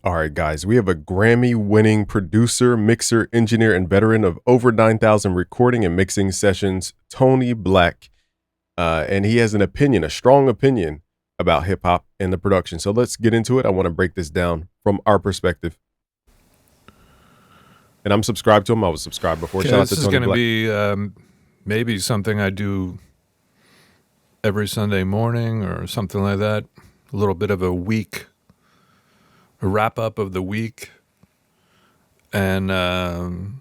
All right, guys, we have a Grammy winning producer, mixer, engineer, and veteran of over 9,000 recording and mixing sessions, Tony Black. And he has an opinion, a strong opinion about hip hop and the production. So let's get into it. I want to break this down from our perspective. And I'm subscribed to him. I was subscribed before. Yeah, Shout out this to is Tony going to Black. be maybe something I do every Sunday morning or something like that. A little bit of a wrap up of the week. And I'm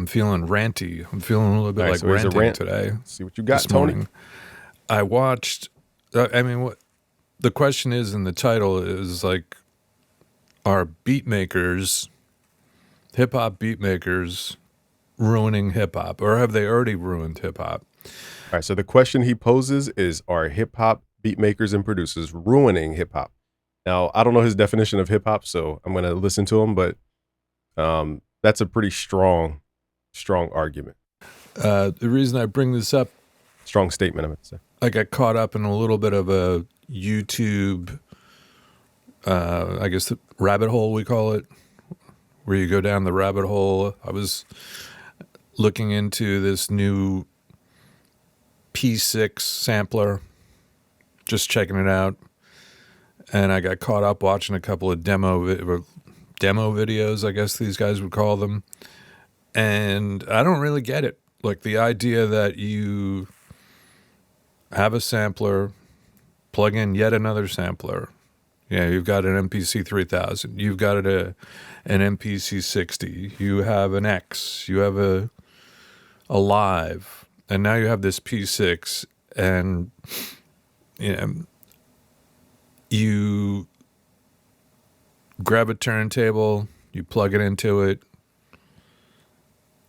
feeling ranty. I'm feeling a little bit All right, like so here's a ranting rant. today. Let's see what you got, This Tony. morning, I watched. What the question is in the title is like, are hip hop beat makers, ruining hip hop, or have they already ruined hip hop? All right, so the question he poses is, are hip hop beat makers and producers ruining hip hop? Now, I don't know his definition of hip hop, so I'm going to listen to him, but that's a pretty strong argument. The reason I bring this up, Strong statement, I meant to say. I got caught up in a little bit of a YouTube, I guess the rabbit hole we call it, where you go down the rabbit hole. I was looking into this new P6 sampler, just checking it out, and I got caught up watching a couple of demo videos, I guess these guys would call them, and I don't really get it. Like the idea that you have a sampler, plug in yet another sampler. Yeah, you've got an MPC 3000, you've got an MPC 60, you have an X, you have a Live, and now you have this P6, and you grab a turntable, you plug it into it,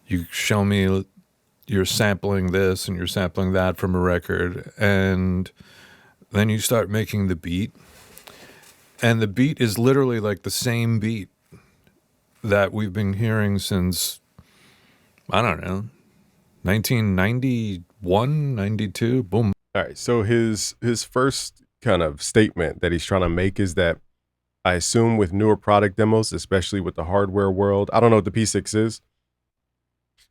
you show me you're sampling this and you're sampling that from a record, and then you start making the beat, and the beat is literally like the same beat that we've been hearing since, I don't know, 1991, 92, boom. All right, so his first kind of statement that he's trying to make is that I assume with newer product demos, especially with the hardware world, I don't know what the P6 is,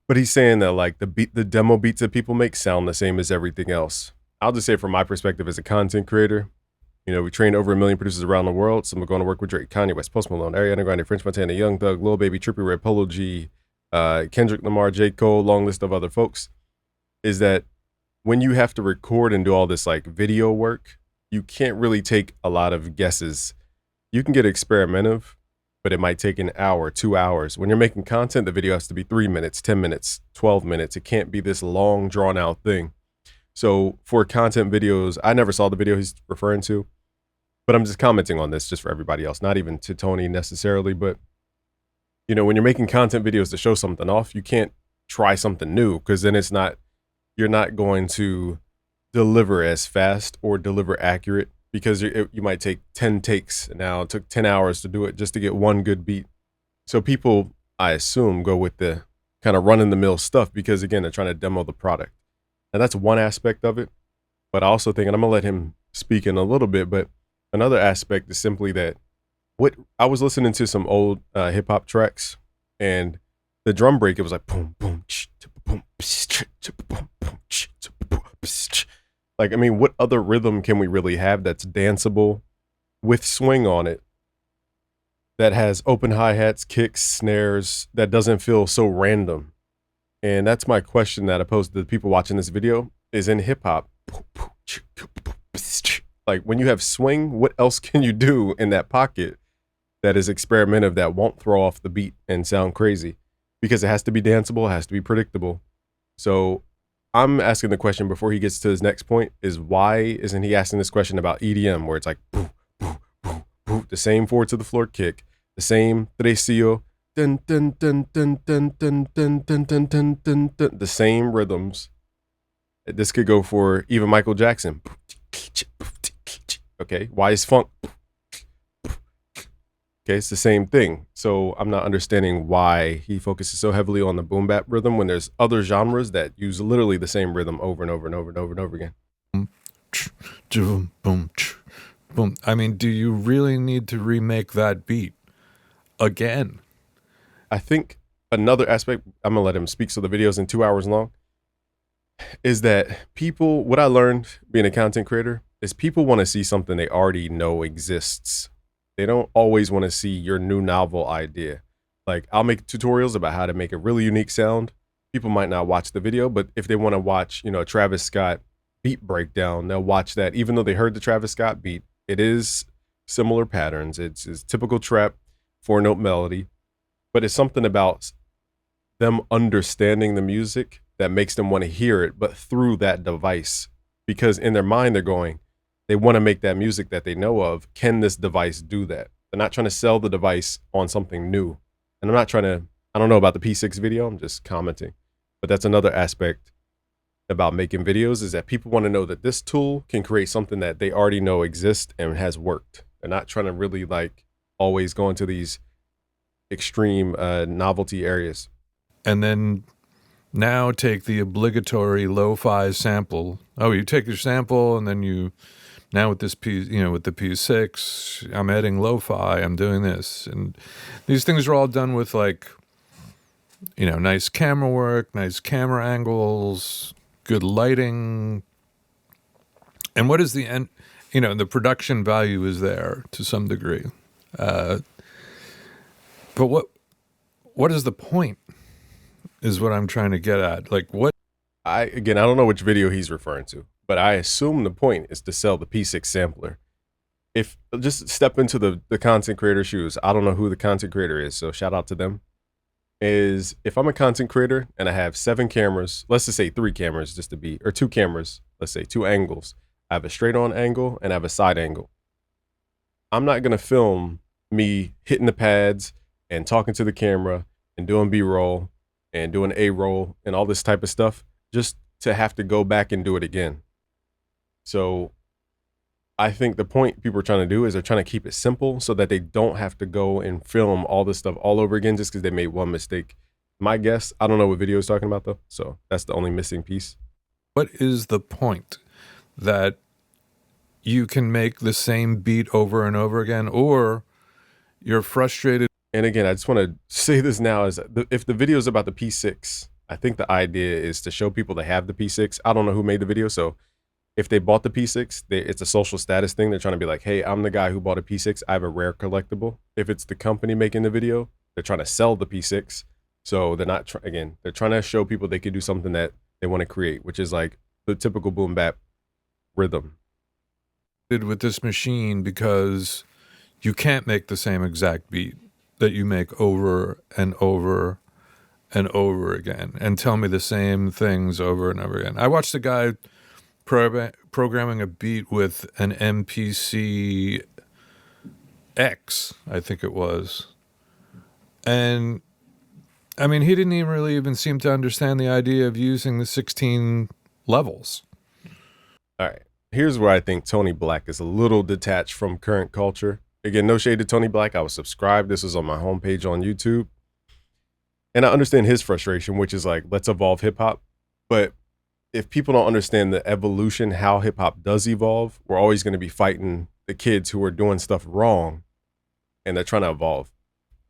but he's saying that like the demo beats that people make sound the same as everything else. I'll just say from my perspective as a content creator, we trained over 1 million producers around the world. Some are going to work with Drake, Kanye West, Post Malone, Ariana Grande, French Montana, Young Thug, Lil Baby, Trippie Redd, Polo G, Kendrick Lamar, J. Cole, long list of other folks, is that when you have to record and do all this like video work, you can't really take a lot of guesses. You can get experimentative, but it might take an hour, 2 hours. When you're making content, the video has to be 3 minutes, 10 minutes, 12 minutes. It can't be this long, drawn out thing. So for content videos, I never saw the video he's referring to, but I'm just commenting on this just for everybody else, not even to Tony necessarily. But, when you're making content videos to show something off, you can't try something new, because then you're not going to deliver as fast or deliver accurate, because you might take 10 takes. Now it took 10 hours to do it just to get one good beat. So people, I assume, go with the kind of run-in-the-mill stuff because, again, they're trying to demo the product. Now that's one aspect of it. But I also think, and I'm going to let him speak in a little bit, but another aspect is simply that what I was listening to some old hip-hop tracks, and the drum break, it was like boom, boom, boom, boom, like, I mean, what other rhythm can we really have that's danceable with swing on it, that has open hi-hats, kicks, snares, that doesn't feel so random? And that's my question that I pose to the people watching this video, is in hip-hop, like when you have swing, what else can you do in that pocket that is experimentative, that won't throw off the beat and sound crazy? Because it has to be danceable, it has to be predictable. So I'm asking the question before he gets to his next point, is why isn't he asking this question about EDM, where it's like boo, boo, boo, boo, the same forward to the floor kick, the same tresillo, dun, dun, dun, dun, dun, dun, dun, dun, dun, dun, dun, dun, the same rhythms. This could go for even Michael Jackson. Okay, why is funk? Okay, it's the same thing. So I'm not understanding why he focuses so heavily on the boom bap rhythm when there's other genres that use literally the same rhythm over and over and over and over and over again. Boom, boom, boom. I mean, do you really need to remake that beat? again. I think another aspect, I'm gonna let him speak so the video isn't 2 hours long, is that people, what I learned being a content creator is people want to see something they already know exists. They don't always want to see your new novel idea. Like, I'll make tutorials about how to make a really unique sound. People might not watch the video, but if they want to watch, a Travis Scott beat breakdown, they'll watch that. Even though they heard the Travis Scott beat, it is similar patterns. It's typical trap, 4-note melody, but it's something about them understanding the music that makes them want to hear it, but through that device. Because in their mind, they want to make that music that they know of. Can this device do that? They're not trying to sell the device on something new. And I don't know about the P6 video, I'm just commenting. But that's another aspect about making videos, is that people want to know that this tool can create something that they already know exists and has worked. They're not trying to really always go into these extreme novelty areas. And then now take the obligatory lo-fi sample. Oh, you take your sample and then now with this with the P6, I'm adding lo-fi, I'm doing this. And these things are all done with nice camera work, nice camera angles, good lighting. And what is the end? The production value is there to some degree. But what is the point is what I'm trying to get at. What? I don't know which video he's referring to, but I assume the point is to sell the P6 sampler. If just step into the content creator shoes, I don't know who the content creator is, so shout out to them. Is if I'm a content creator and I have 7 cameras, let's just say 3 cameras or 2 cameras, let's say 2 angles. I have a straight on angle and I have a side angle. I'm not going to film me hitting the pads and talking to the camera and doing B-roll and doing A-roll and all this type of stuff just to have to go back and do it again. So I think the point people are trying to do is they're trying to keep it simple so that they don't have to go and film all this stuff all over again just because they made one mistake. My guess, I don't know what video is talking about though, so that's the only missing piece. What is the point? That you can make the same beat over and over again, or you're frustrated? And again, I just want to say this now, is if the video is about the P6, I think the idea is to show people they have the P6. I don't know who made the video, so if they bought the P6, it's a social status thing. They're trying to be like, hey, I'm the guy who bought a P6. I have a rare collectible. If it's the company making the video, they're trying to sell the P6. So they're not, they're trying to show people they can do something that they want to create, which is like the typical boom bap rhythm. With this machine because you can't make the same exact beat that you make over and over and over again and tell me the same things over and over again. I watched a guy programming a beat with an MPC X, I think it was. And I mean, he didn't even seem to understand the idea of using the 16 levels. All right. Here's where I think Tony Black is a little detached from current culture. Again, no shade to Tony Black. I was subscribed. This was on my homepage on YouTube. And I understand his frustration, which is like, let's evolve hip hop. But if people don't understand the evolution, how hip hop does evolve, we're always going to be fighting the kids who are doing stuff wrong and they're trying to evolve.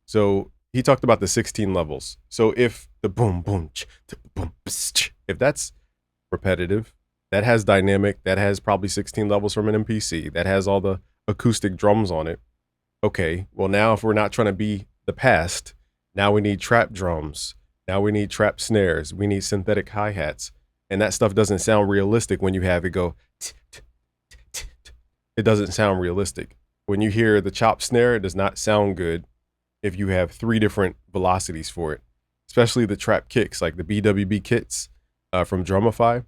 So he talked about the 16 levels. So if the boom, boom, boom, if that's repetitive, that has dynamic, that has probably 16 levels from an MPC, that has all the acoustic drums on it. Okay, well now if we're not trying to be the past, now we need trap drums. Now we need trap snares. We need synthetic hi-hats. And that stuff doesn't sound realistic when you have it go, it doesn't sound realistic. When you hear the chop snare, it does not sound good if you have 3 different velocities for it, especially the trap kicks, like the BWB kits from Drumify.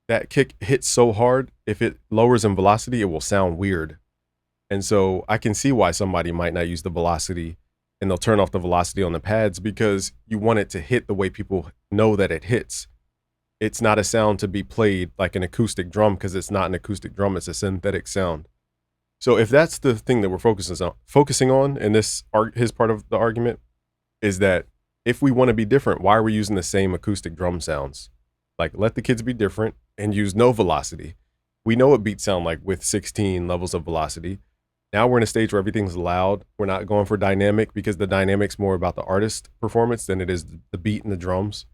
That kick hits so hard, if it lowers in velocity, it will sound weird. And so I can see why somebody might not use the velocity and they'll turn off the velocity on the pads because you want it to hit the way people know that it hits. It's not a sound to be played like an acoustic drum because it's not an acoustic drum, it's a synthetic sound. So if that's the thing that we're focusing on in his part of the argument, is that if we want to be different, why are we using the same acoustic drum sounds? Like, let the kids be different and use no velocity. We know what beats sound like with 16 levels of velocity. Now we're in a stage where everything's loud. We're not going for dynamic because the dynamic's more about the artist performance than it is the beat and the drums.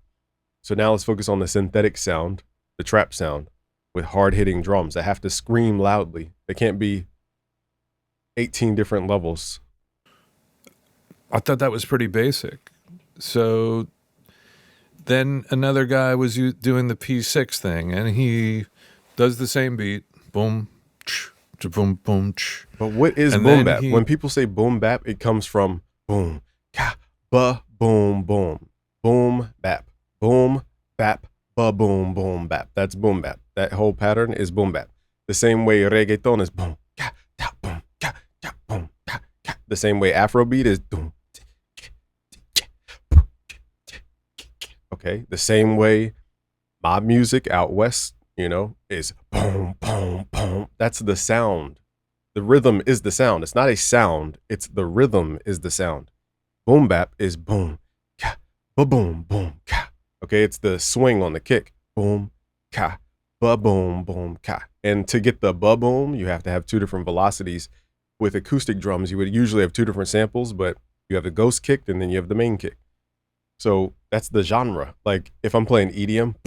So now let's focus on the synthetic sound, the trap sound, with hard-hitting drums that have to scream loudly. They can't be 18 different levels. I thought that was pretty basic. So then another guy was doing the P6 thing, and he does the same beat, boom, boom, boom. But what is boom bap? When people say boom bap, it comes from boom, ka, ba, boom, boom, boom bap, boom bap, ba, boom, boom bap. That's boom bap. That whole pattern is boom bap. The same way reggaeton is boom, ka, ta, boom, ka, ta, boom, ka, ka. The same way Afrobeat is boom. Okay, the same way mob music out west, is boom, boom, boom. That's the sound. The rhythm is the sound. It's not a sound. It's the rhythm is the sound. Boom bap is boom, ka, ba, boom, boom, ka. Okay, it's the swing on the kick. Boom, ka, ba, boom, boom, ka. And to get the ba, boom, you have to have two different velocities. With acoustic drums, you would usually have two different samples, but you have the ghost kick and then you have the main kick. So that's the genre. Like if I'm playing EDM,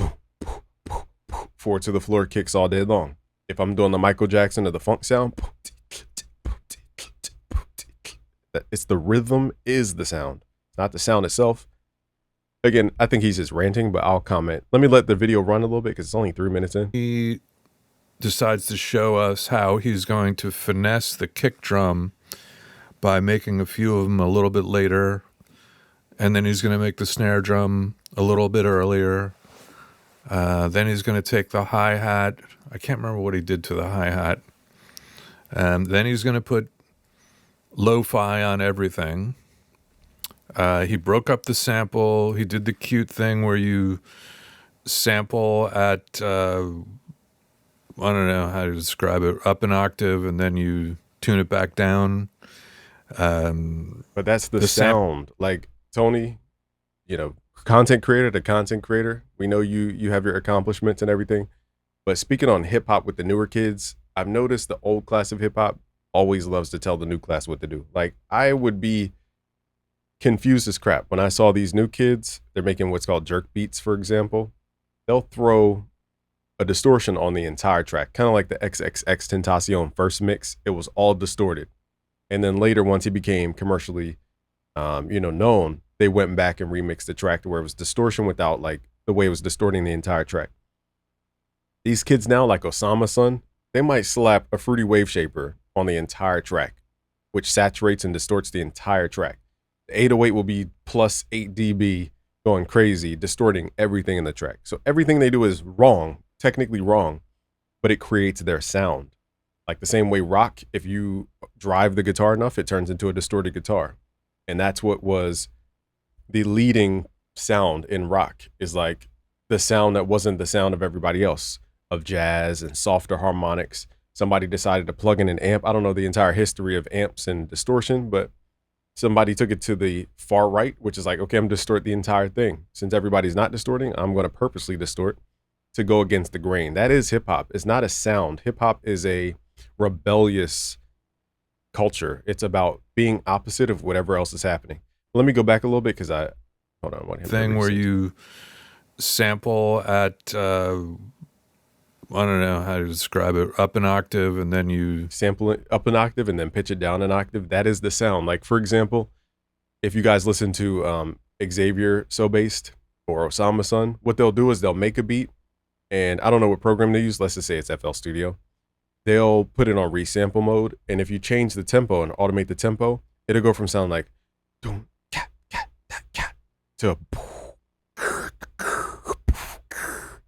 forward to the floor kicks all day long. If I'm doing the Michael Jackson or the funk sound, it's the rhythm is the sound, not the sound itself. Again, I think he's just ranting, but I'll comment. Let me let the video run a little bit because it's only 3 minutes in. He decides to show us how he's going to finesse the kick drum by making a few of them a little bit later. And then he's going to make the snare drum a little bit earlier. Then he's going to take the hi-hat. I can't remember what he did to the hi-hat. Then he's going to put lo-fi on everything. He broke up the sample. He did the cute thing where you sample at, I don't know how to describe it, up an octave, and then you tune it back down. But that's the sound. Like, Tony, content creator to content creator. We know you have your accomplishments and everything. But speaking on hip hop with the newer kids, I've noticed the old class of hip hop always loves to tell the new class what to do. Like, I would be confused as crap when I saw these new kids. They're making what's called jerk beats, for example. They'll throw a distortion on the entire track, kind of like the XXX Tentacion first mix. It was all distorted. And then later, once he became commercially known, they went back and remixed the track to where it was distortion without like the way it was distorting the entire track. These kids now, like Osama Son, they might slap a Fruity Wave Shaper on the entire track, which saturates and distorts the entire track. The 808 will be plus 8 dB going crazy, distorting everything in the track. So everything they do is wrong, technically wrong, but it creates their sound. Like the same way rock, if you drive the guitar enough, it turns into a distorted guitar. And that's what was the leading sound in rock, is like the sound that wasn't the sound of everybody else, of jazz and softer harmonics. Somebody decided to plug in an amp. I don't know the entire history of amps and distortion, but somebody took it to the far right, which is like, okay, I'm distort the entire thing. Since everybody's not distorting, I'm going to purposely distort to go against the grain. That is hip hop. It's not a sound. Hip hop is a rebellious culture. It's about being opposite of whatever else is happening. Let me go back a little bit because hold on. Thing where you sample at, I don't know how to describe it, up an octave, and then you sample it up an octave and then pitch it down an octave. That is the sound. Like, for example, if you guys listen to Xavier So Based or Osama Son, what they'll do is they'll make a beat, and I don't know what program they use. Let's just say it's FL Studio. They'll put it on resample mode, and if you change the tempo and automate the tempo, it'll go from sound like doom, cat, cat, cat, to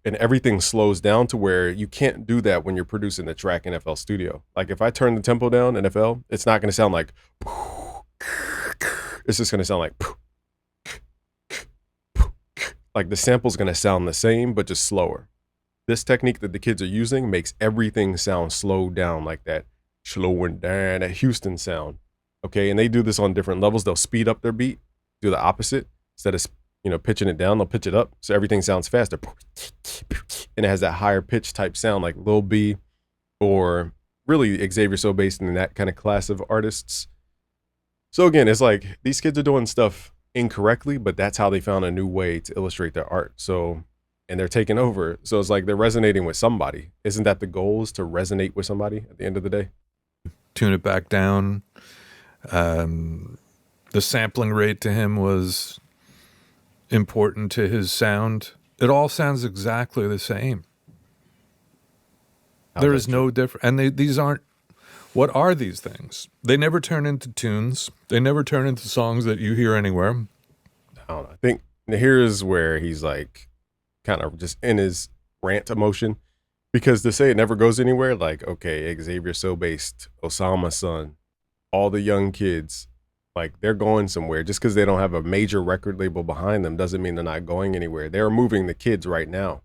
and everything slows down to where you can't do that when you're producing the track in FL Studio. Like if I turn the tempo down in FL, it's not going to sound like, it's just going to sound like the sample's going to sound the same, but just slower. This technique that the kids are using makes everything sound slowed down, like that slowing down, that Houston sound. Okay, and they do this on different levels. They'll speed up their beat, do the opposite. Instead of pitching it down, they'll pitch it up, so everything sounds faster, and it has that higher pitch type sound, like Lil B or really Xavier So based in that kind of class of artists. So again, it's like these kids are doing stuff incorrectly, but that's how they found a new way to illustrate their art. So, and they're taking over. So it's like they're resonating with somebody. Isn't that the goal, is to resonate with somebody at the end of the day? Tune it back down. The sampling rate to him was important to his sound. It all sounds exactly the same. There is no difference. And these aren't, what are these things? They never turn into tunes. They never turn into songs that you hear anywhere. I don't know. I think here's where he's like kind of just in his rant emotion, because to say it never goes anywhere, like, okay, Xavier So based, Osama's son, all the young kids, like they're going somewhere. Just because they don't have a major record label behind them doesn't mean they're not going anywhere. They're moving the kids right now,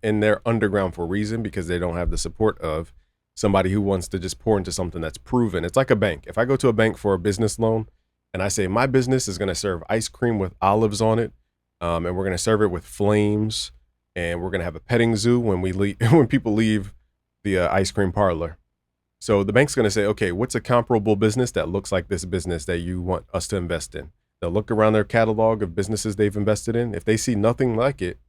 and they're underground for a reason, because they don't have the support of somebody who wants to just pour into something that's proven. It's like a bank. If I go to a bank for a business loan and I say my business is going to serve ice cream with olives on it, and we're going to serve it with flames, and we're going to have a petting zoo when we leave, when people leave the ice cream parlor. So the bank's going to say, okay, what's a comparable business that looks like this business that you want us to invest in? They'll look around their catalog of businesses they've invested in. If they see nothing like it,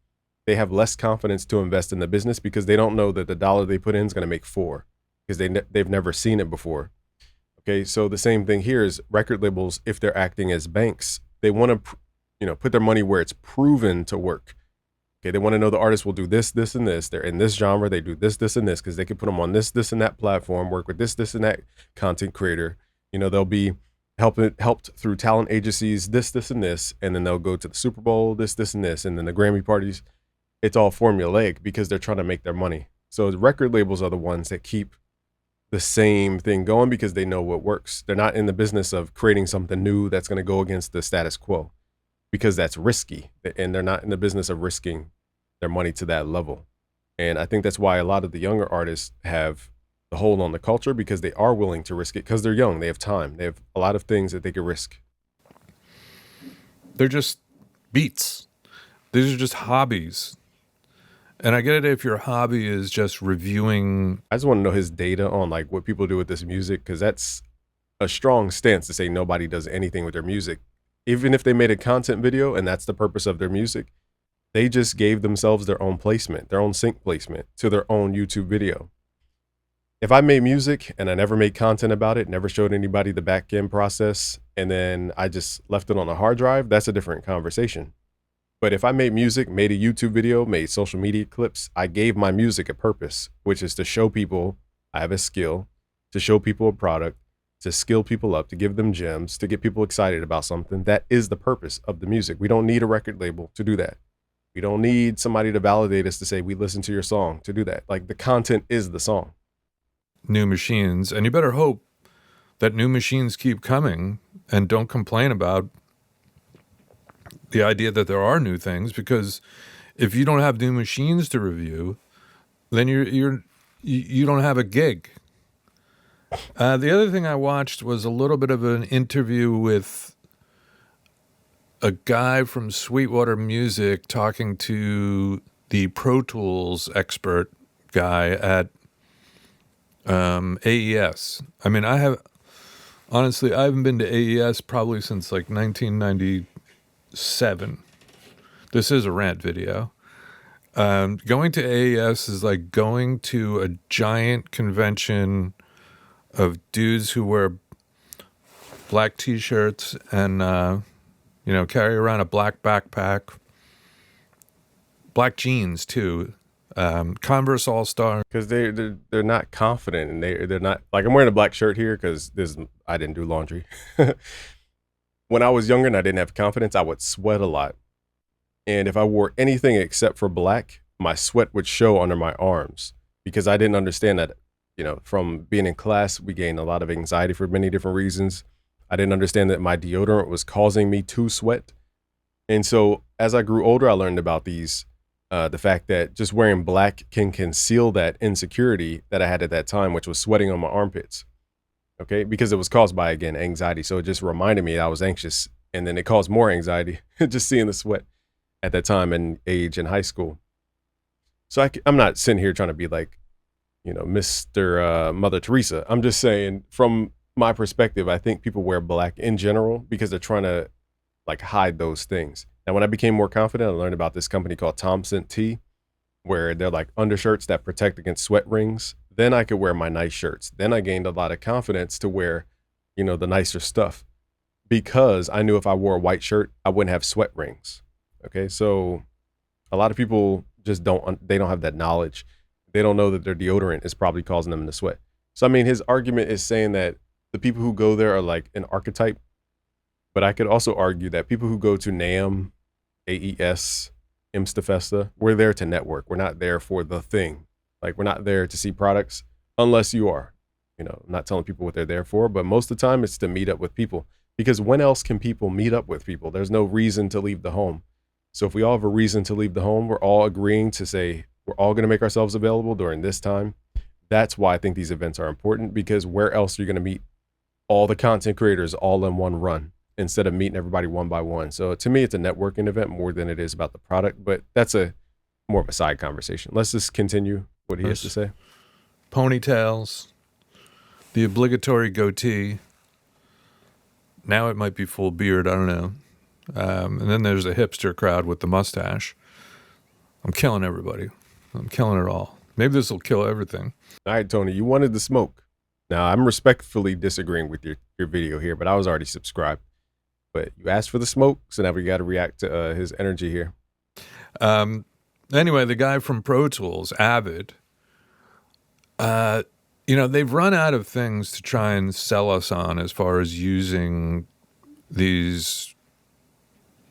they have less confidence to invest in the business, because they don't know that the dollar they put in is going to make $4, because they've never seen it before. Okay, so the same thing here is record labels, if they're acting as banks, they want to, put their money where it's proven to work. Okay, they want to know the artist will do this, this, and this. They're in this genre. They do this, this, and this, because they can put them on this, this, and that platform, work with this, this, and that content creator. They'll be helped through talent agencies, this, this, and this, and then they'll go to the Super Bowl, this, this, and this, and then the Grammy parties. It's all formulaic because they're trying to make their money. So the record labels are the ones that keep the same thing going, because they know what works. They're not in the business of creating something new that's going to go against the status quo, because that's risky, and they're not in the business of risking their money to that level. And I think that's why a lot of the younger artists have the hold on the culture, because they are willing to risk it, because they're young, they have time, they have a lot of things that they could risk. They're just beats. These are just hobbies. And I get it if your hobby is just reviewing. I just want to know his data on like what people do with this music, because that's a strong stance to say nobody does anything with their music. Even if they made a content video and that's the purpose of their music, they just gave themselves their own placement, their own sync placement to their own YouTube video. If I made music and I never made content about it, never showed anybody the back end process, and then I just left it on a hard drive, that's a different conversation. But if I made music, made a YouTube video, made social media clips, I gave my music a purpose, which is to show people I have a skill, to show people a product, to skill people up, to give them gems, to get people excited about something. That is the purpose of the music. We don't need a record label to do that. We don't need somebody to validate us to say we listen to your song to do that. Like, the content is the song. New machines, and you better hope that new machines keep coming, and don't complain about the idea that there are new things, because if you don't have new machines to review, then you don't have a gig. The other thing I watched was a little bit of an interview with a guy from Sweetwater Music talking to the Pro Tools expert guy at AES. I mean, I haven't been to AES probably since like 1997. This is a rant video. Going to AES is like going to a giant convention of dudes who wear black t-shirts and carry around a black backpack, black jeans too, Converse All-Star. Because they're not confident, and they're not, like, I'm wearing a black shirt here because I didn't do laundry. When I was younger and I didn't have confidence, I would sweat a lot. And if I wore anything except for black, my sweat would show under my arms, because I didn't understand that, from being in class, we gained a lot of anxiety for many different reasons. I didn't understand that my deodorant was causing me to sweat. And so as I grew older, I learned about the fact that just wearing black can conceal that insecurity that I had at that time, which was sweating on my armpits. Okay, because it was caused by, again, anxiety. So it just reminded me I was anxious, and then it caused more anxiety just seeing the sweat at that time and age in high school. So I'm not sitting here trying to be like Mr. Mother Teresa. I'm just saying, from my perspective, I think people wear black in general because they're trying to like hide those things. Now, when I became more confident, I learned about this company called Thompson T, where they're like undershirts that protect against sweat rings. Then I could wear my nice shirts. Then I gained a lot of confidence to wear, the nicer stuff because I knew if I wore a white shirt, I wouldn't have sweat rings. Okay. So a lot of people just they don't have that knowledge. They don't know that their deodorant is probably causing them to sweat. So, I mean, his argument is saying that the people who go there are like an archetype, but I could also argue that people who go to NAMM, AES, Imstafesta, we're there to network. We're not there for the thing. Like, we're not there to see products unless you are. I'm not telling people what they're there for, but most of the time it's to meet up with people. Because when else can people meet up with people? There's no reason to leave the home. So if we all have a reason to leave the home, we're all agreeing to say we're all going to make ourselves available during this time. That's why I think these events are important, because where else are you going to meet all the content creators all in one run instead of meeting everybody one by one? So to me, it's a networking event more than it is about the product, but that's more of a side conversation. Let's just continue what he has to say. Ponytails, the obligatory goatee. Now it might be full beard. I don't know. And then there's a hipster crowd with the mustache. I'm killing everybody. I'm killing it all. Maybe this will kill everything. All right, Tony, you wanted the smoke. Now, I'm respectfully disagreeing with your video here, but I was already subscribed. But you asked for the smoke, so now we got to react to his energy here. Anyway, the guy from Pro Tools, Avid, they've run out of things to try and sell us on as far as using these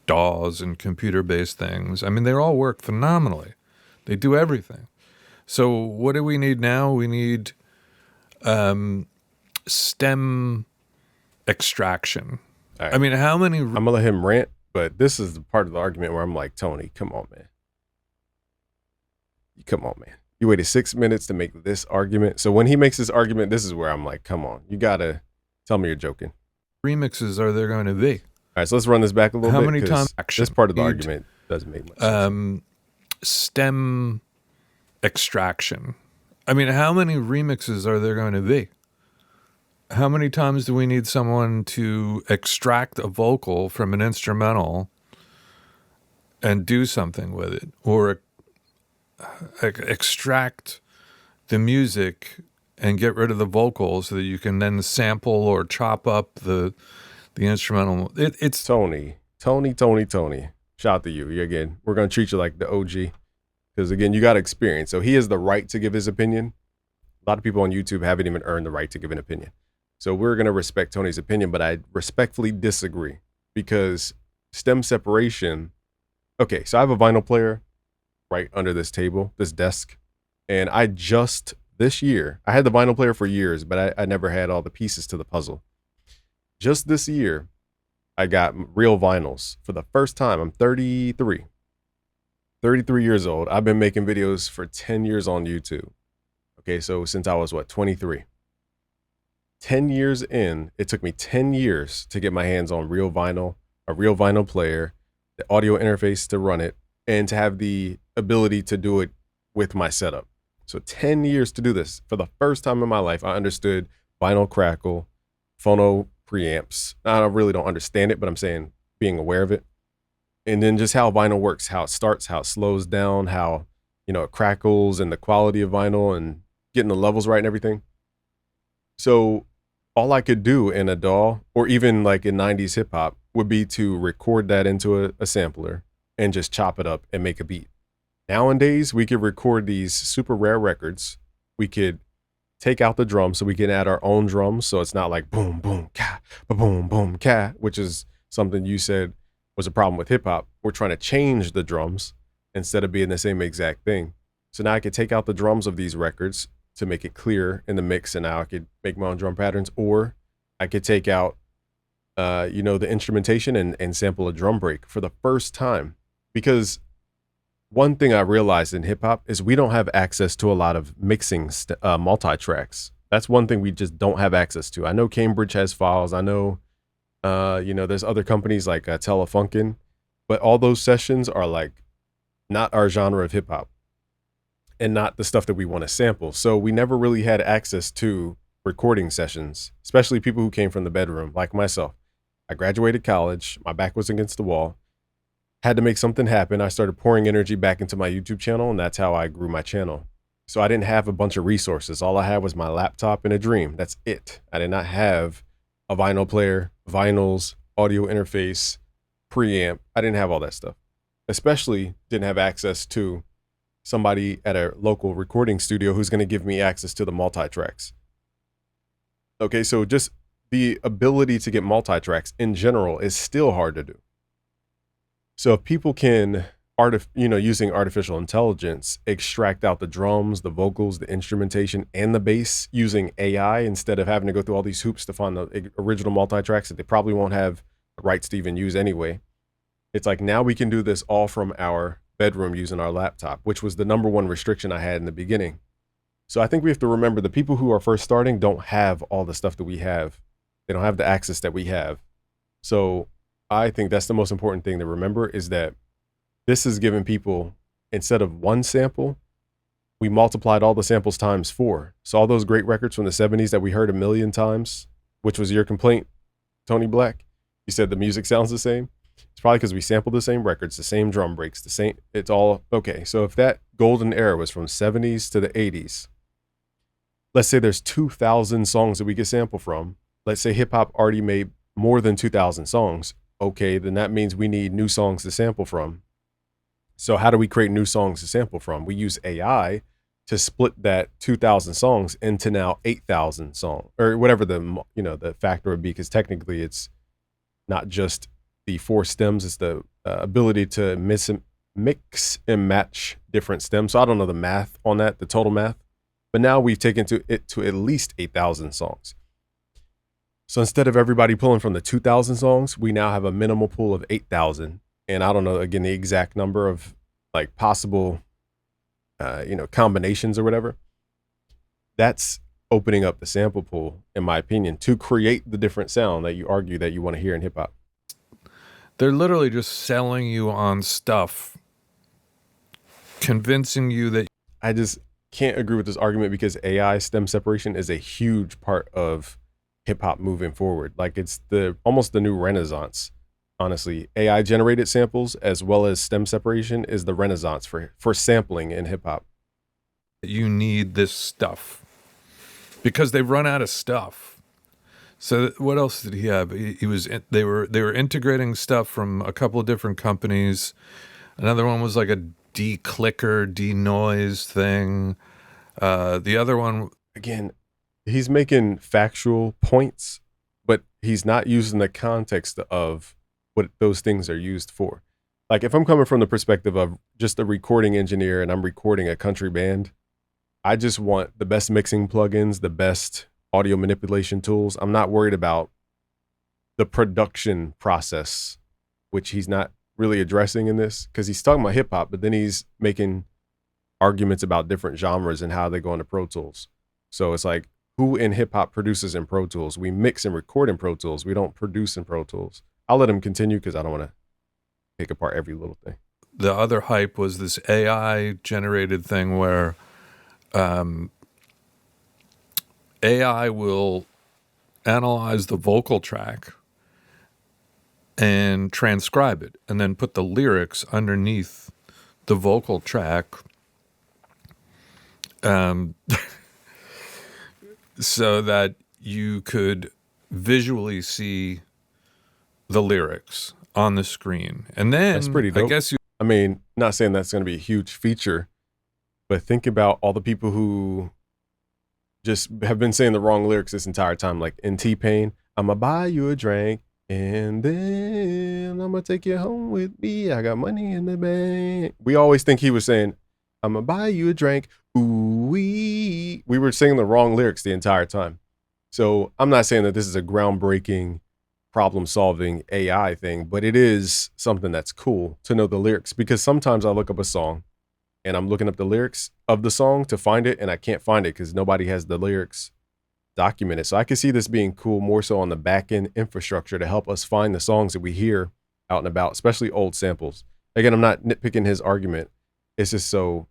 DAWs and computer-based things. I mean, they all work phenomenally. They do everything. So what do we need now? We need stem extraction. Right. I mean, how many... I'm going to let him rant, but this is the part of the argument where I'm like, Tony, come on, man. Come on, man. You waited 6 minutes to make this argument. So when he makes this argument, this is where I'm like, come on. You got to tell me you're joking. Remixes are there going to be? All right, so let's run this back a little bit. How many times? This part of the argument doesn't make much sense. Stem extraction. I mean, how many remixes are there going to be? How many times do we need someone to extract a vocal from an instrumental and do something with it, or extract the music and get rid of the vocals so that you can then sample or chop up the instrumental? It's Tony. Shout out to you. Again, we're going to treat you like the OG because, again, you got experience. So he has the right to give his opinion. A lot of people on YouTube haven't even earned the right to give an opinion. So we're going to respect Tony's opinion, but I respectfully disagree because stem separation. Okay, so I have a vinyl player right under this table, this desk. And this year, I had the vinyl player for years, but I never had all the pieces to the puzzle. Just this year, I got real vinyls for the first time. I'm 33 years old. I've been making videos for 10 years on YouTube. Okay, so since I was 23. 10 years in, it took me 10 years to get my hands on real vinyl, a real vinyl player, the audio interface to run it, and to have the ability to do it with my setup. So 10 years to do this. For the first time in my life, I understood vinyl crackle, phono preamps. I really don't understand it, but I'm saying being aware of it. And then just how vinyl works, how it starts, how it slows down, how, it crackles, and the quality of vinyl and getting the levels right and everything. So all I could do in a DAW, or even like in 90s hip hop, would be to record that into a sampler and just chop it up and make a beat. Nowadays, we could record these super rare records. We could take out the drums so we can add our own drums. So it's not like boom, boom, ka, boom, boom, ka, which is something you said was a problem with hip hop. We're trying to change the drums instead of being the same exact thing. So now I could take out the drums of these records to make it clear in the mix, and now I could make my own drum patterns, or I could take out, the instrumentation and sample a drum break for the first time. Because one thing I realized in hip hop is we don't have access to a lot of mixing multi-tracks. That's one thing we just don't have access to. I know Cambridge has files. I know, there's other companies like Telefunken, but all those sessions are like not our genre of hip hop. and not the stuff that we want to sample. So we never really had access to recording sessions, especially people who came from the bedroom, like myself. I graduated college, my back was against the wall, had to make something happen. I started pouring energy back into my YouTube channel, and that's how I grew my channel. So I didn't have a bunch of resources. All I had was my laptop and a dream. That's it. I did not have a vinyl player, vinyls, audio interface, preamp. I didn't have all that stuff. Especially didn't have access to somebody at a local recording studio who's going to give me access to the multi-tracks. Okay, so just the ability to get multi-tracks in general is still hard to do. So if people can, using artificial intelligence, extract out the drums, the vocals, the instrumentation, and the bass using AI instead of having to go through all these hoops to find the original multi-tracks that they probably won't have the rights to even use anyway. It's like now we can do this all from our bedroom using our laptop, which was the number one restriction I had in the beginning. So I think we have to remember the people who are first starting don't have all the stuff that we have. They don't have the access that we have. So I think that's the most important thing to remember, is that this is giving people, instead of one sample, we multiplied all the samples times 4. So all those great records from the 70s that we heard a million times, which was your complaint, Tony Black, you said the music sounds the same. It's probably because we sampled the same records, the same drum breaks, it's all okay. So if that golden era was from 70s to the 80s, let's say there's 2,000 songs that we could sample from. Let's say hip hop already made more than 2,000 songs. Okay, then that means we need new songs to sample from. So how do we create new songs to sample from? We use AI to split that 2,000 songs into now 8,000 songs, or whatever the factor would be, because technically it's not just the 4 stems, it's the ability to mix and match different stems. So I don't know the math on that, the total math, but now we've taken it to at least 8,000 songs. So instead of everybody pulling from the 2,000 songs, we now have a minimal pool of 8,000. And I don't know, again, the exact number of like possible, combinations or whatever. That's opening up the sample pool, in my opinion, to create the different sound that you argue that you want to hear in hip hop. They're literally just selling you on stuff, convincing you that. I just can't agree with this argument, because AI stem separation is a huge part of hip hop moving forward. Like it's almost the new renaissance. Honestly, AI generated samples as well as stem separation is the renaissance for sampling in hip hop. You need this stuff because they've run out of stuff. So what else did he have? They were integrating stuff from a couple of different companies. Another one was like a de-clicker, de-noise thing. The other one, again, he's making factual points, but he's not using the context of what those things are used for. Like if I'm coming from the perspective of just a recording engineer and I'm recording a country band, I just want the best mixing plugins, the best audio manipulation tools. I'm not worried about the production process, which he's not really addressing in this, because he's talking about hip hop, but then he's making arguments about different genres and how they go into Pro Tools. So it's like, who in hip hop produces in Pro Tools? We mix and record in Pro Tools. We don't produce in Pro Tools. I'll let him continue because I don't want to pick apart every little thing. The other hype was this AI generated thing where AI will analyze the vocal track and transcribe it and then put the lyrics underneath the vocal track. So that you could visually see the lyrics on the screen. And then that's pretty dope. I mean, not saying that's going to be a huge feature, but think about all the people who just have been saying the wrong lyrics this entire time. Like in T-Pain, I'ma buy you a drink and then I'ma take you home with me. I got money in the bank. We always think he was saying, I'ma buy you a drink. Ooh-wee. We were singing the wrong lyrics the entire time. So I'm not saying that this is a groundbreaking problem-solving AI thing, but it is something that's cool to know the lyrics, because sometimes I look up a song and I'm looking up the lyrics of the song to find it, and I can't find it because nobody has the lyrics documented. So I can see this being cool more so on the back-end infrastructure to help us find the songs that we hear out and about, especially old samples. Again, I'm not nitpicking his argument. It's just so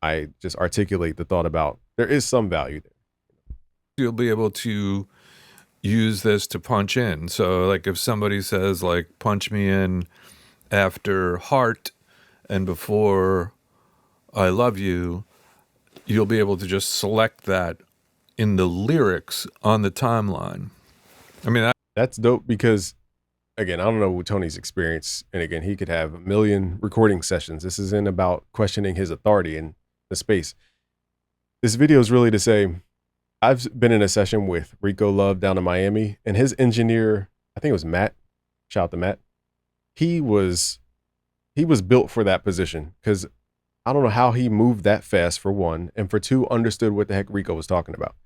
I just articulate the thought about there is some value there. You'll be able to use this to punch in. So like if somebody says like punch me in after heart and before I love you, you'll be able to just select that in the lyrics on the timeline. I mean, That's dope because, again, I don't know what Tony's experience, and again, he could have a million recording sessions. This isn't about questioning his authority in the space. This video is really to say, I've been in a session with Rico Love down in Miami, and his engineer, I think it was Matt. Shout out to Matt. He was built for that position because I don't know how he moved that fast, for one, and for two, understood what the heck Rico was talking about.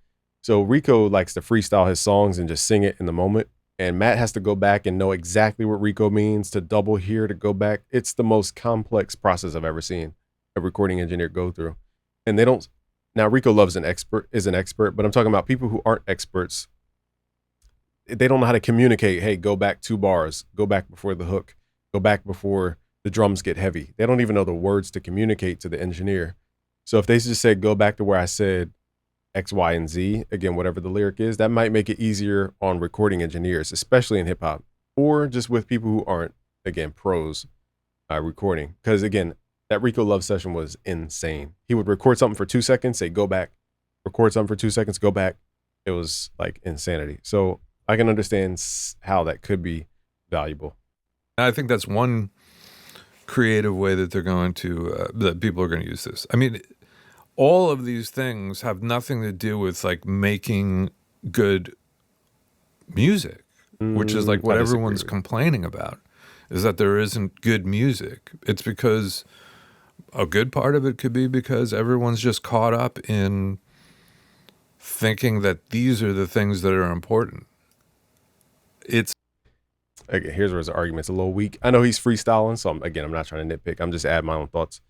So Rico likes to freestyle his songs and just sing it in the moment. And Matt has to go back and know exactly what Rico means, to double here, to go back. It's the most complex process I've ever seen a recording engineer go through. And they don't, now Rico Love's an expert, but I'm talking about people who aren't experts. They don't know how to communicate. Hey, go back 2 bars, go back before the hook, go back before the drums get heavy. They don't even know the words to communicate to the engineer. So if they just said, go back to where I said X, Y, and Z, again, whatever the lyric is, that might make it easier on recording engineers, especially in hip hop, or just with people who aren't, again, pros recording. Because again, that Rico Love session was insane. He would record something for 2 seconds, say, go back, record something for 2 seconds, go back. It was like insanity. So I can understand how that could be valuable. I think that's one creative way that they're going to, that people are going to use this. I mean, all of these things have nothing to do with like making good music, which is like what everyone's complaining about, is that there isn't good music. It's because a good part of it could be because everyone's just caught up in thinking that these are the things that are important. It's, okay, here's where his argument's a little weak. I know he's freestyling, so I'm not trying to nitpick. I'm just adding my own thoughts.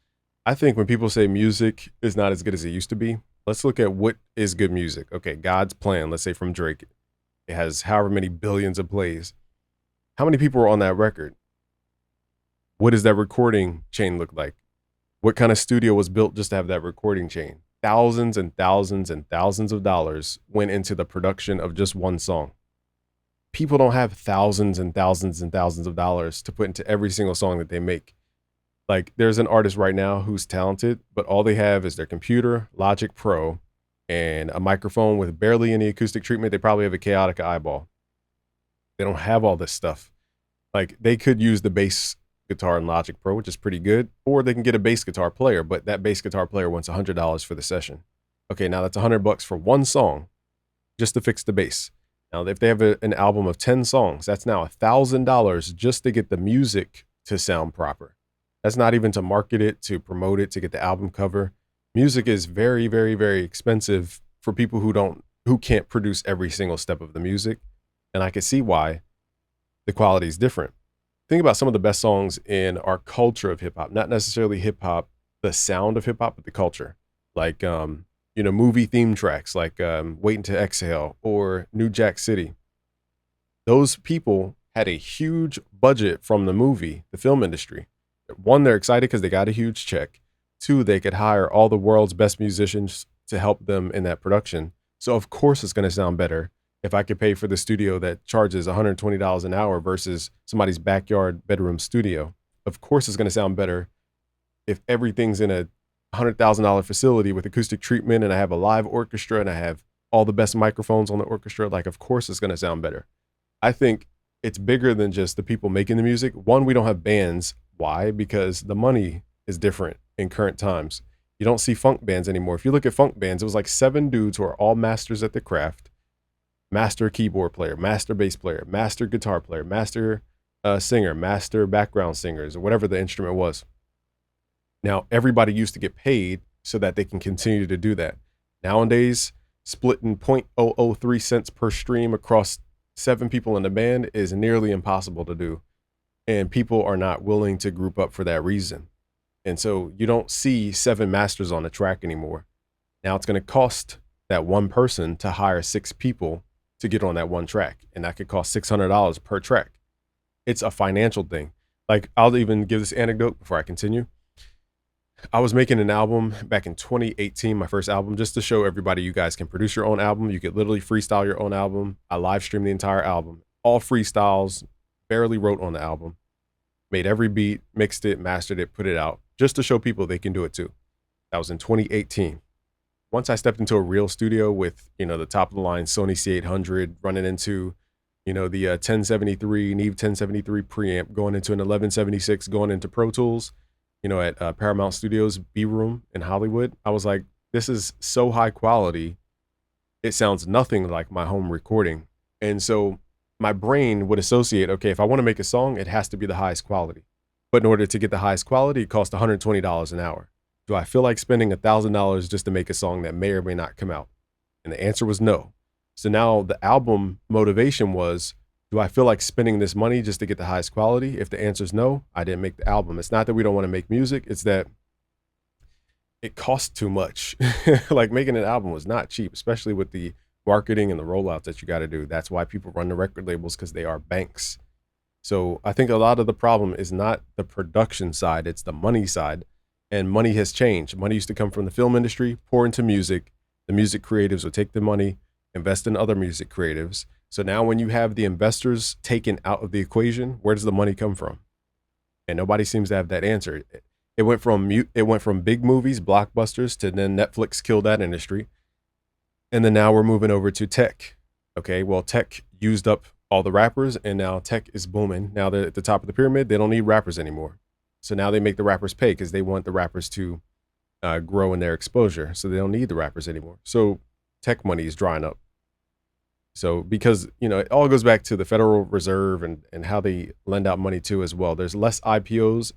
I think when people say music is not as good as it used to be, let's look at what is good music. Okay, God's Plan, let's say from Drake. It has however many billions of plays. How many people are on that record? What does that recording chain look like? What kind of studio was built just to have that recording chain? Thousands and thousands and thousands of dollars went into the production of just one song. People don't have thousands and thousands and thousands of dollars to put into every single song that they make. Like, there's an artist right now who's talented, but all they have is their computer, Logic Pro, and a microphone with barely any acoustic treatment. They probably have a chaotic eyeball. They don't have all this stuff. Like, they could use the bass guitar in Logic Pro, which is pretty good, or they can get a bass guitar player, but that bass guitar player wants $100 for the session. Okay, now that's $100 for one song just to fix the bass. Now, if they have an album of 10 songs, that's now $1,000 just to get the music to sound proper. That's not even to market it, to promote it, to get the album cover. Music is very, very, very expensive for people who can't produce every single step of the music. And I can see why the quality is different. Think about some of the best songs in our culture of hip hop, not necessarily hip hop, the sound of hip hop, but the culture. Like, movie theme tracks like Waiting to Exhale or New Jack City. Those people had a huge budget from the movie, the film industry. One, they're excited because they got a huge check. Two, they could hire all the world's best musicians to help them in that production. So of course it's going to sound better if I could pay for the studio that charges $120 an hour versus somebody's backyard bedroom studio. Of course it's going to sound better if everything's in a $100,000 facility with acoustic treatment and I have a live orchestra and I have all the best microphones on the orchestra. Like, of course it's going to sound better. I think it's bigger than just the people making the music. One, we don't have bands. Why? Because the money is different in current times. You don't see funk bands anymore. If you look at funk bands, it was like 7 dudes who are all masters at the craft. Master keyboard player, master bass player, master guitar player, master singer, master background singers, or whatever the instrument was. Now, everybody used to get paid so that they can continue to do that. Nowadays, splitting 0.003 cents per stream across 7 people in the band is nearly impossible to do. And people are not willing to group up for that reason. And so you don't see 7 masters on the track anymore. Now it's going to cost that one person to hire 6 people to get on that one track. And that could cost $600 per track. It's a financial thing. Like, I'll even give this anecdote before I continue. I was making an album back in 2018, my first album, just to show everybody you guys can produce your own album. You could literally freestyle your own album. I live streamed the entire album, all freestyles, barely wrote on the album, made every beat, mixed it, mastered it, put it out, just to show people they can do it too. That was in 2018. Once I stepped into a real studio with, the top of the line Sony C800, running into, the 1073, Neve 1073 preamp, going into an 1176, going into Pro Tools, at Paramount Studios B Room in Hollywood, I was like, this is so high quality. It sounds nothing like my home recording. And so my brain would associate, okay, if I want to make a song, it has to be the highest quality. But in order to get the highest quality, it costs $120 an hour. Do I feel like spending $1,000 just to make a song that may or may not come out? And the answer was no. So now the album motivation was, do I feel like spending this money just to get the highest quality? If the answer is no, I didn't make the album. It's not that we don't want to make music. It's that it costs too much. Like making an album was not cheap, especially with the marketing and the rollouts that you got to do. That's why people run the record labels, because they are banks. So I think a lot of the problem is not the production side, it's the money side. And money has changed. Money used to come from the film industry, pour into music. The music creatives would take the money, invest in other music creatives. So now when you have the investors taken out of the equation, where does the money come from? And nobody seems to have that answer. It went from big movies, blockbusters, to then Netflix killed that industry. And then now we're moving over to tech. Okay, well, tech used up all the rappers, and now tech is booming. Now they're at the top of the pyramid. They don't need rappers anymore. So now they make the rappers pay because they want the rappers to grow in their exposure. So they don't need the rappers anymore. So tech money is drying up. So because, it all goes back to the Federal Reserve and how they lend out money too as well. There's less IPOs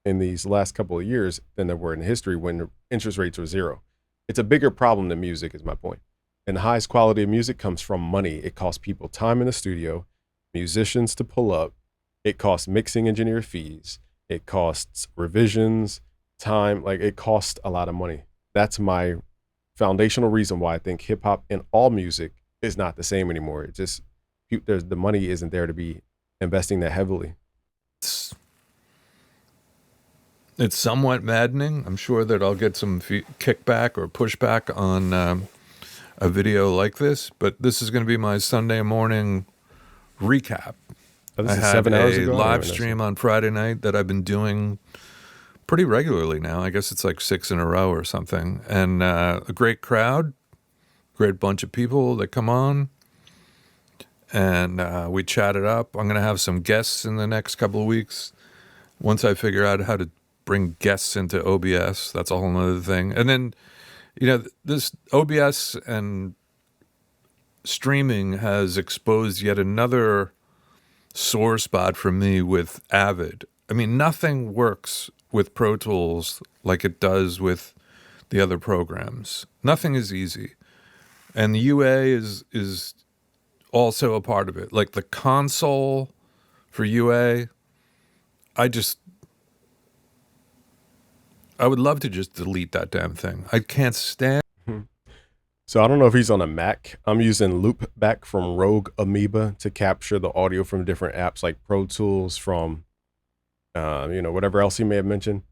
in these last couple of years than there were in history when interest rates were zero. It's a bigger problem than music is my point. And the highest quality of music comes from money. It costs people time in the studio, musicians to pull up. It costs mixing engineer fees. It costs revisions, time, like it costs a lot of money. That's my foundational reason why I think hip hop and all music is not the same anymore. It just, the money isn't there to be investing that heavily. It's somewhat maddening. I'm sure that I'll get some kickback or pushback on a video like this, but this is going to be my Sunday morning recap. Oh, I had a live stream on Friday night that I've been doing pretty regularly now. I guess it's like 6 in a row or something. And a great crowd, great bunch of people that come on. And we chatted up. I'm going to have some guests in the next couple of weeks. Once I figure out how to bring guests into OBS, that's a whole nother thing. And then, this OBS and streaming has exposed yet another sore spot for me with Avid. I mean, nothing works with Pro Tools like it does with the other programs. Nothing is easy. And the UA is also a part of it. Like the console for UA, I would love to just delete that damn thing. I can't stand. So I don't know if he's on a Mac. I'm using Loopback from Rogue Amoeba to capture the audio from different apps like Pro Tools, from, whatever else he may have mentioned.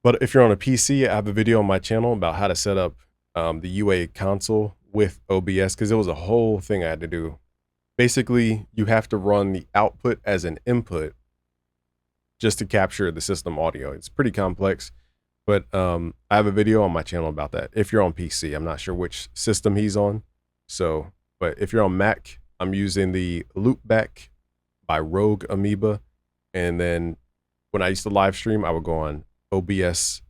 But if you're on a PC, I have a video on my channel about how to set up the UA console with OBS, because it was a whole thing I had to do. Basically, you have to run the output as an input just to capture the system audio. It's pretty complex. But I have a video on my channel about that. If you're on PC, I'm not sure which system he's on. So, but if you're on Mac, I'm using the Loopback by Rogue Amoeba. And then when I used to live stream, I would go on OBS.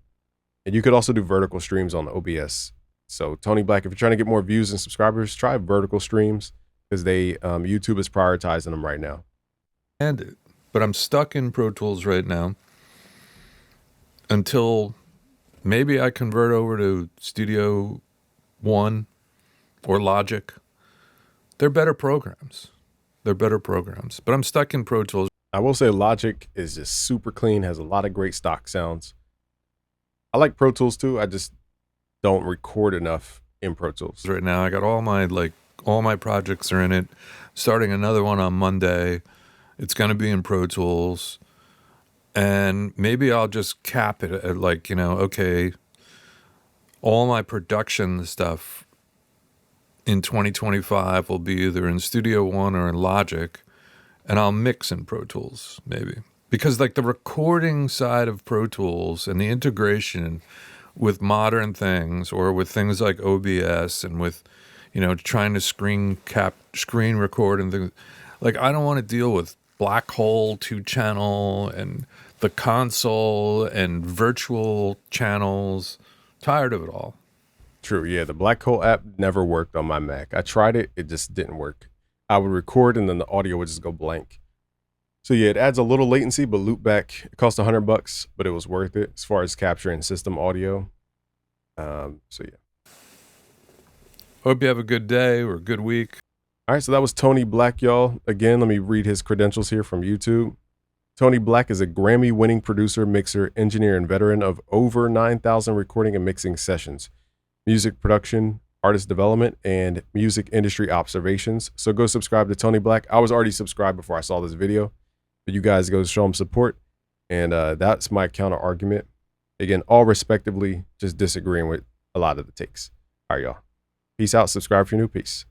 And you could also do vertical streams on OBS. So Tony Black, if you're trying to get more views and subscribers, try vertical streams, because YouTube is prioritizing them right now. But I'm stuck in Pro Tools right now until maybe I convert over to Studio One or Logic. They're better programs. But I'm stuck in Pro Tools. I will say Logic is just super clean, has a lot of great stock sounds. I like Pro Tools too. I just don't record enough in Pro Tools. Right now, I got all my projects are in it. Starting another one on Monday. It's going to be in Pro Tools. And maybe I'll just cap it at like, okay, all my production stuff in 2025 will be either in Studio One or in Logic, and I'll mix in Pro Tools maybe. Because like the recording side of Pro Tools and the integration with modern things, or with things like OBS, and with, trying to screen record and things, like I don't want to deal with Black Hole 2-channel and the console and virtual channels. Tired of it all. True. Yeah. The Black Hole app never worked on my Mac. I tried it. It just didn't work. I would record and then the audio would just go blank. So yeah, it adds a little latency, but loopback, it cost $100, but it was worth it as far as capturing system audio. So yeah. Hope you have a good day or a good week. All right, so that was Tony Black, y'all. Again, let me read his credentials here from YouTube. Tony Black is a Grammy-winning producer, mixer, engineer, and veteran of over 9,000 recording and mixing sessions, music production, artist development, and music industry observations. So go subscribe to Tony Black. I was already subscribed before I saw this video, but you guys go show him support. And that's my counter argument. Again, all respectively, just disagreeing with a lot of the takes. All right, y'all. Peace out. Subscribe if you're new. Peace.